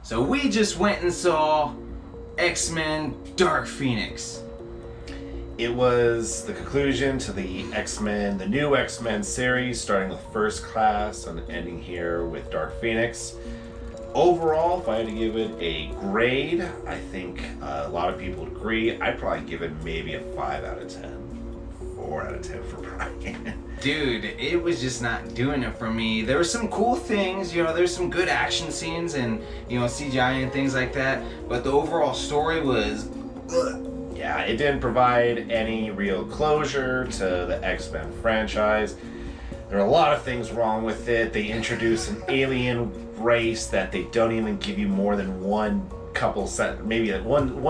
So we just went and saw X-Men Dark Phoenix. It was the conclusion to the X-Men, the new X-Men series, starting with First Class and ending here with Dark Phoenix. Overall, if I had to give it a grade, I think a lot of people would agree. I'd probably give it maybe a 5 out of 10. 4 out of 10 for Brian. Dude, it was just not doing it for me. There were some cool things, there's some good action scenes and, CGI and things like that, but the overall story was... Yeah, it didn't provide any real closure to the X-Men franchise. There are a lot of things wrong with it. They introduce an alien race that they don't even give you more than one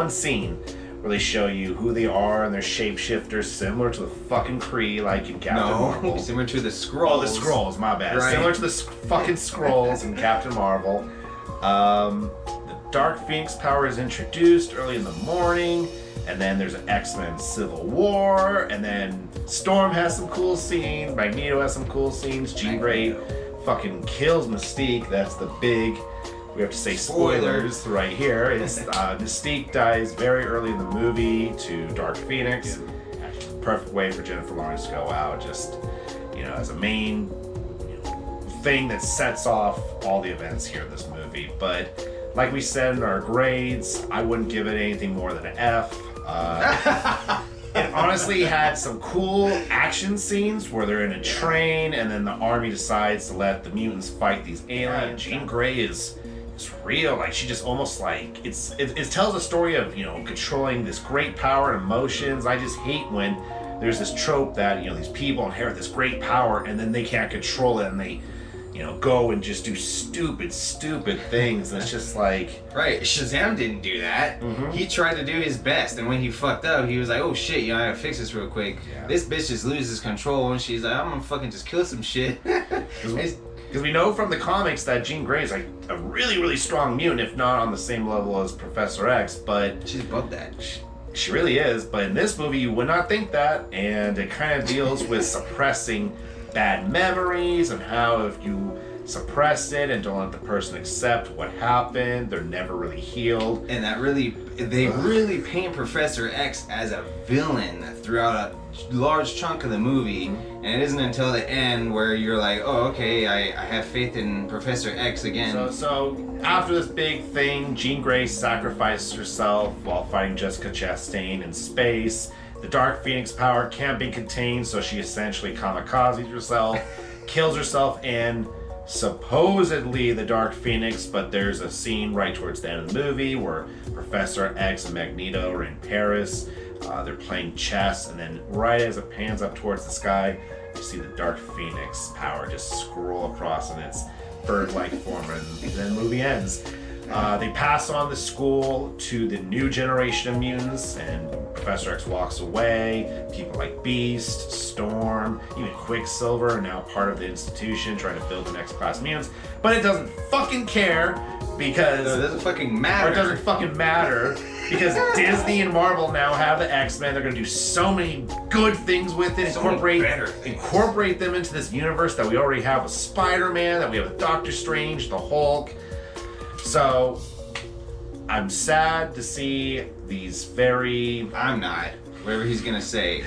scene where they show you who they are and they're shapeshifters, similar to the fucking Kree, like in Captain Marvel. Similar to the Skrulls. Oh, the Skrulls, my bad. Right. Similar to the fucking Skrulls in Captain Marvel. The Dark Phoenix power is introduced early in the morning, and then there's an X-Men Civil War, and then Storm has some cool scenes, Magneto has some cool scenes, Jean Grey fucking kills Mystique. That's the big, we have to say spoilers right here. It's, Mystique dies very early in the movie to Dark Phoenix. Actually, perfect way for Jennifer Lawrence to go out, just, as a main thing that sets off all the events here in this movie. But like we said in our grades, I wouldn't give it anything more than an F. It honestly had some cool action scenes where they're in a train and then the army decides to let the mutants fight these aliens. Jean Grey is real. Like, she just almost like it tells a story of controlling this great power and emotions. I just hate when there's this trope that these people inherit this great power and then they can't control it and they go and just do stupid things. And it's just like... Right, Shazam didn't do that. Mm-hmm. He tried to do his best, and when he fucked up, he was like, oh shit, I gotta fix this real quick. Yeah. This bitch just loses control, and she's like, I'm gonna fucking just kill some shit. Because we know from the comics that Jean Grey is like a really, really strong mutant, if not on the same level as Professor X, but... She's above that. She really is, but in this movie you would not think that, and it kind of deals with suppressing bad memories and how if you suppress it and don't let the person accept what happened, they're never really healed. And they really paint Professor X as a villain throughout a large chunk of the movie, and it isn't until the end where you're like, oh, okay, I have faith in Professor X again. So after this big thing, Jean Grey sacrificed herself while fighting Jessica Chastain in space. The Dark Phoenix power can't be contained, so she essentially kamikazes herself, kills herself, and supposedly the Dark Phoenix, but there's a scene right towards the end of the movie where Professor X and Magneto are in Paris. They're playing chess, and then right as it pans up towards the sky, you see the Dark Phoenix power just scroll across in its bird-like form, and then the movie ends. They pass on the school to the new generation of mutants, and Professor X walks away. People like Beast, Storm, even Quicksilver are now part of the institution trying to build the next class of mutants. But it doesn't fucking care because... No, it doesn't fucking matter. Or it doesn't fucking matter because Disney and Marvel now have the X-Men. They're going to do so many good things with it. Incorporate them into this universe that we already have with Spider-Man, that we have with Doctor Strange, the Hulk. So, I'm sad to see these very... I'm not. Whatever he's gonna say.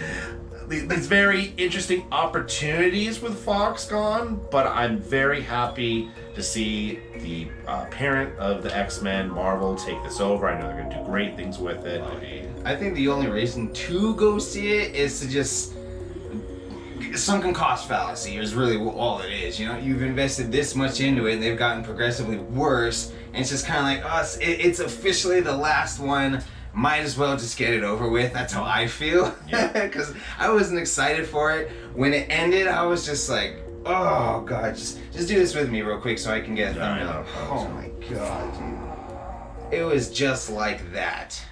These very interesting opportunities with Fox gone, but I'm very happy to see the parent of the X-Men, Marvel, take this over. I know they're going to do great things with it. I think the only reason to go see it is to just... Sunken cost fallacy is really all it is. You've invested this much into it and they've gotten progressively worse, and it's just kind of like us. It's officially the last one. Might as well just get it over with. That's how I feel. Because I wasn't excited for it. When it ended, I was just like, oh god, just do this with me real quick so I can get a thumbnail. Oh my god, dude. It was just like that.